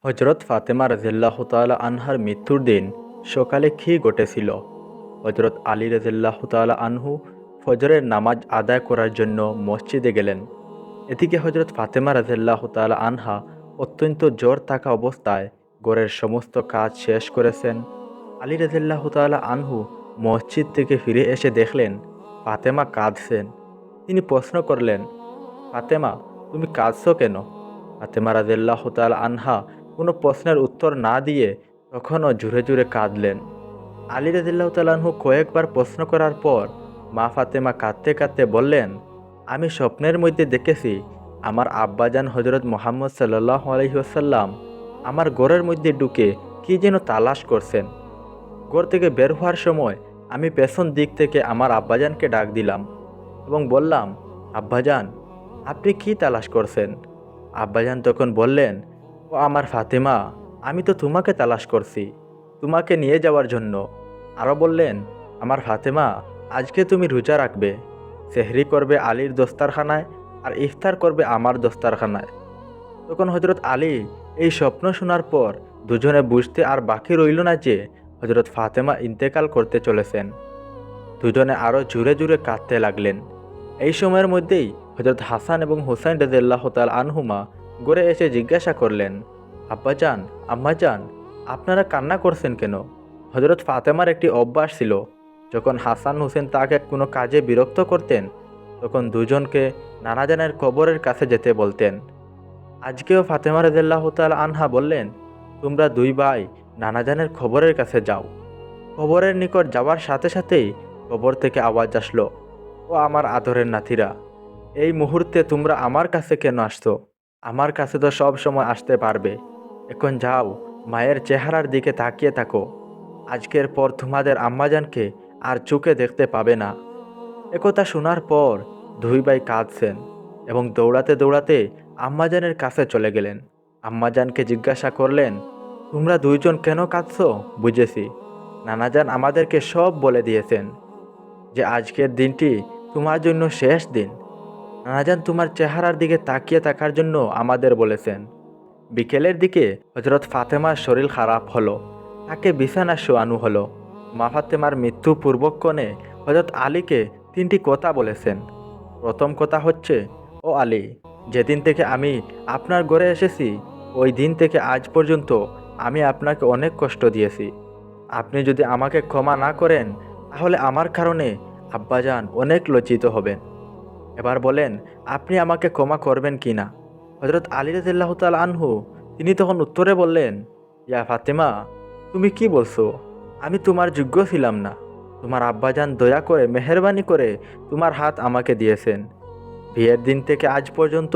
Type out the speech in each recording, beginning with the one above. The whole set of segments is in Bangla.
হজরত ফাতেমা রাদিয়াল্লাহু তাআলা আনহার মৃত্যুর দিন সকালে কী ঘটেছিল? হজরত আলী রাদিয়াল্লাহু তাআলা আনহু ফজরের নামাজ আদায় করার জন্য মসজিদে গেলেন। এদিকে হজরত ফাতেমা রাদিয়াল্লাহু তাআলা আনহা অত্যন্ত জ্বর থাকা অবস্থায় ঘরের সমস্ত কাজ শেষ করেছেন। আলী রাদিয়াল্লাহু তাআলা আনহু মসজিদ থেকে ফিরে এসে দেখলেন ফাতেমা কাঁদছেন। তিনি প্রশ্ন করলেন, ফাতেমা, তুমি কাঁদছো কেন? ফাতেমা রাদিয়াল্লাহু তাআলা আনহা কোনো প্রশ্নের উত্তর না দিয়ে তখনও জোরে জোরে কাঁদলেন। আলী রাদিয়াল্লাহু তাআলা আনহু কয়েকবার প্রশ্ন করার পর মা ফাতেমা কাঁদতে কাঁদতে বললেন, আমি স্বপ্নের মধ্যে দেখেছি আমার আব্বাজান হজরত মুহাম্মদ সাল্লাল্লাহু আলাইহি ওয়াসাল্লাম আমার ঘরের মধ্যে ঢুকে কি যেন তালাশ করছেন। ঘর থেকে বের হওয়ার সময় আমি পেছন দিক থেকে আমার আব্বাজানকে ডাক দিলাম এবং বললাম, আব্বাজান, আপনি কি তালাশ করছেন? আব্বাজান তখন বললেন, ও আমার ফাতেমা, আমি তো তোমাকে তালাশ করছি, তোমাকে নিয়ে যাওয়ার জন্য। আরও বললেন, আমার ফাতেমা, আজকে তুমি রোজা রাখবে, সেহরি করবে আলীর দস্তারখানায় আর ইফতার করবে আমার দস্তারখানায়। তখন হজরত আলী এই স্বপ্ন শোনার পর দুজনে বুঝতে আর বাকি রইল না যে হজরত ফাতেমা ইন্তেকাল করতে চলেছেন। দুজনে আরও জোরে জোরে কাঁদতে লাগলেন। এই সময়ের মধ্যেই হজরত হাসান এবং হুসাইন রাদিয়াল্লাহু তাআলা আনহুমা ঘরে এসে জিজ্ঞাসা করলেন, আব্বাজান, আম্মাজান, আপনারা কান্না করছেন কেন? হজরত ফাতেমার একটি অভ্যাস ছিল, যখন হাসান হুসেন তাকে কোনো কাজে বিরক্ত করতেন তখন দুজনকে নানাজানের কবরের কাছে যেতে বলতেন। আজকেও ফাতেমা রাদিয়াল্লাহু তাআলা আনহা বললেন, তোমরা দুই ভাই নানাজানের কবরের কাছে যাও। কবরের নিকট যাওয়ার সাথে সাথেই কবর থেকে আওয়াজ আসলো, ও আমার আদরের নাতিরা, এই মুহূর্তে তোমরা আমার কাছে কেন আসছো? আমার কাছে তো সব সময় আসতে পারবে। এখন যাও, মায়ের চেহারার দিকে তাকিয়ে থাকো। আজকের পর তোমাদের আম্মাজানকে আর চোখে দেখতে পাবে না। একথা শোনার পর দুই ভাই কাঁদছেন এবং দৌড়াতে দৌড়াতে আম্মাজানের কাছে চলে গেলেন। আম্মাজানকে জিজ্ঞাসা করলেন, তোমরা দুইজন কেন কাঁদছো? বুঝেছি, নানাজান আমাদেরকে সব বলে দিয়েছেন যে আজকের দিনটি তোমার জন্য শেষ দিন। নানাজান তোমার চেহারার দিকে তাকিয়ে থাকার জন্য আমাদের বলেছেন। বিকেলের দিকে হজরত ফাতেমার শরীর খারাপ হলো, তাকে বিছানা শোয়ানো হলো। মা ফাতেমার মৃত্যু পূর্বক্ষণে হজরত আলীকে তিনটি কথা বলেছেন। প্রথম কথা হচ্ছে, ও আলী, যেদিন থেকে আমি আপনার ঘরে এসেছি ওই দিন থেকে আজ পর্যন্ত আমি আপনাকে অনেক কষ্ট দিয়েছি। আপনি যদি আমাকে ক্ষমা না করেন তাহলে আমার কারণে আব্বাজান অনেক লজ্জিত হবেন। এবার বলেন, আপনি আমাকে ক্ষমা করবেন কি না? হজরত আলী রাদিয়াল্লাহু তাআলা আনহু তিনি তখন উত্তরে বললেন, ইয়া ফাতেমা, তুমি কি বলছো? আমি তোমার যোগ্য ছিলাম না। তোমার আব্বাজান দয়া করে মেহেরবানি করে তোমার হাত আমাকে দিয়েছেন। বিয়ের দিন থেকে আজ পর্যন্ত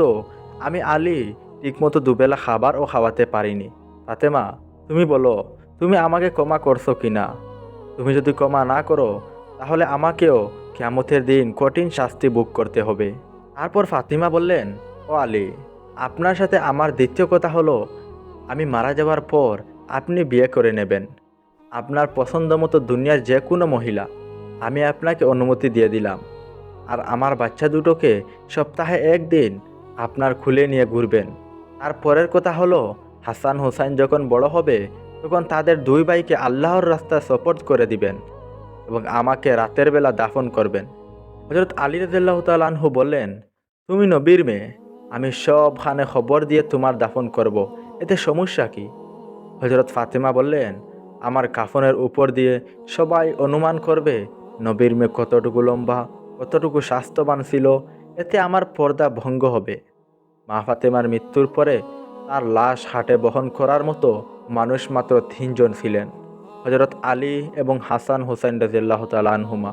আমি আলী ঠিকমতো দুবেলা খাবারও খাওয়াতে পারিনি। ফাতেমা, তুমি বলো, তুমি আমাকে ক্ষমা করছো কি না? তুমি যদি ক্ষমা না করো তাহলে আমাকেও কিয়ামতের দিন কঠিন শাস্তি ভোগ করতে হবে। তারপর ফাতিমা বললেন, ও আলী, আপনার সাথে আমার দ্বিতীয় কথা হলো, আমি মারা যাওয়ার পর আপনি বিয়ে করে নেবেন। আপনার পছন্দ মতো দুনিয়ার যে কোনো মহিলা আমি আপনাকে অনুমতি দিয়ে দিলাম। আর আমার বাচ্চা দুটোকে সপ্তাহে একদিন আপনার খুলে নিয়ে ঘুরবেন। আর পরের কথা হলো, হাসান হুসাইন যখন বড় হবে তখন তাদের দুই ভাইকে আল্লাহর রাস্তায় সোপর্দ করে দিবেন এবং আমাকে রাতের বেলা দাফন করবেন। হযরত আলী রাদিয়াল্লাহু তাআলা আনহু বললেন, তুমি নবীর মেয়ে, আমি সবখানে খবর দিয়ে তোমার দাফন করব, এতে সমস্যা কি? হযরত ফাতেমা বললেন, আমার কাফনের উপর দিয়ে সবাই অনুমান করবে নবীর মেয়ে কতটুকু লম্বা, কতটুকু স্বাস্থ্যবান ছিল, এতে আমার পর্দা ভঙ্গ হবে। মা ফাতেমার মৃত্যুর পরে তার লাশ হাটে বহন করার মতো মানুষ মাত্র তিনজন ছিলেন, হযরত আলী এবং হাসান হুসাইন রাদিয়াল্লাহু তাআলা আনহুমা।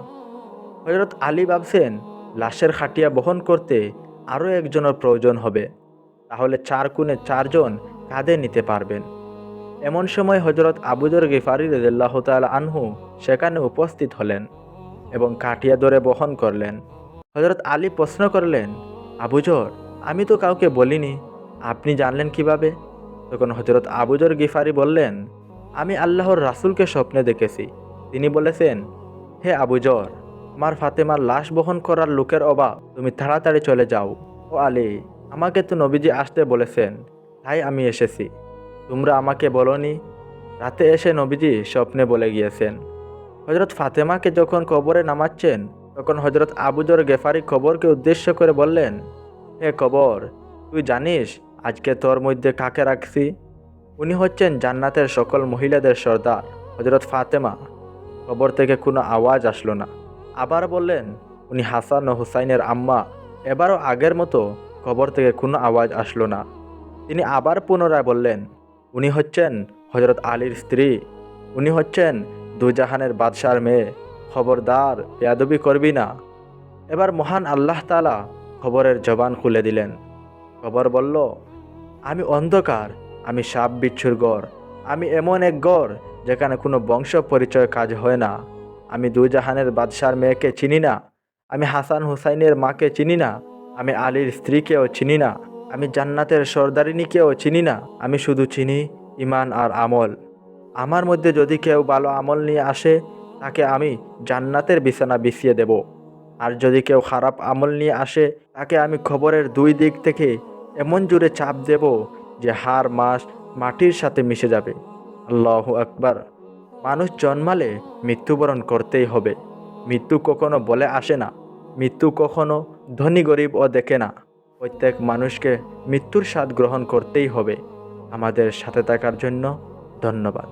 হযরত আলী ভাবছেন লাশের খাটিয়া বহন করতে আরও একজনের প্রয়োজন হবে, তাহলে চার কোণে চারজন কাঁধে নিতে পারবেন। এমন সময় হযরত আবু যর গিফারি রাদিয়াল্লাহু তাআলা আনহু সেখানে উপস্থিত হলেন এবং কাঠিয়া ধরে বহন করলেন। হযরত আলী প্রশ্ন করলেন, আবু যর, আমি তো কাউকে বলিনি, আপনি জানলেন কিভাবে? তখন হযরত আবু যর গিফারি বললেন, আমি আল্লাহর রাসূলকে স্বপ্নে দেখেছি। তিনি বলেছেন, হে আবু যর, আমার ফাতেমার লাশ বহন করার লোকের অভাব, তুমি তাড়াতাড়ি চলে যাও। ও আলী, আমাকে তো নবীজি আসতে বলেছেন, তাই আমি এসেছি। তোমরা আমাকে বলনি? রাতে এসে নবীজি স্বপ্নে বলে গিয়েছেন। হযরত ফাতেমাকে যখন কবরে নামাচ্ছেন, তখন হযরত আবু যর গেফারি কবরকে উদ্দেশ্য করে বললেন, হে কবর, তুই জানিস আজকে তোর মধ্যে কাকে রাখছি? উনি হচ্ছেন জান্নাতের সকল মহিলাদের সর্দার হযরত ফাতেমা। কবর থেকে কোনো আওয়াজ আসলো না। আবার বললেন, উনি হাসান ও হুসাইনের আম্মা। এবারও আগের মতো কবর থেকে কোনো আওয়াজ আসলো না। তিনি আবার পুনরায় বললেন, উনি হচ্ছেন হযরত আলীর স্ত্রী। উনি হচ্ছেন দুজাহানের বাদশার মেয়ে। খবরদার, বেয়াদবি করবি না। এবার মহান আল্লাহ তাআলা খবরের জবান খুলে দিলেন। খবর বলল, আমি অন্ধকার, আমি সাপ বিচ্ছুর গড়, আমি এমন এক গড় যেখানে কোনো বংশ পরিচয় কাজ হয় না। আমি দুজাহানের বাদশার মেয়েকে চিনি না, আমি হাসান হুসাইনের মাকে চিনি না, আমি আলীর স্ত্রীকেও চিনি না, আমি জান্নাতের সর্দারিনীকেও চিনি না। আমি শুধু চিনি ইমান আর আমল। আমার মধ্যে যদি কেউ ভালো আমল নিয়ে আসে, তাকে আমি জান্নাতের বিছানা বিছিয়ে দেব। আর যদি কেউ খারাপ আমল নিয়ে আসে, তাকে আমি খবরের দুই দিক থেকে এমন জোরে চাপ দেব যে হাড় মাস মাটির সাথে মিশে যাবে। আল্লাহু আকবার। মানুষ জন্মালে মৃত্যুবরণ করতেই হবে। মৃত্যু কখনো বলে আসে না, মৃত্যু কখনো ধনী গরিব ও দেখে না। প্রত্যেক মানুষকে মৃত্যুর স্বাদ গ্রহণ করতেই হবে। আমাদের সাথে থাকার জন্য ধন্যবাদ।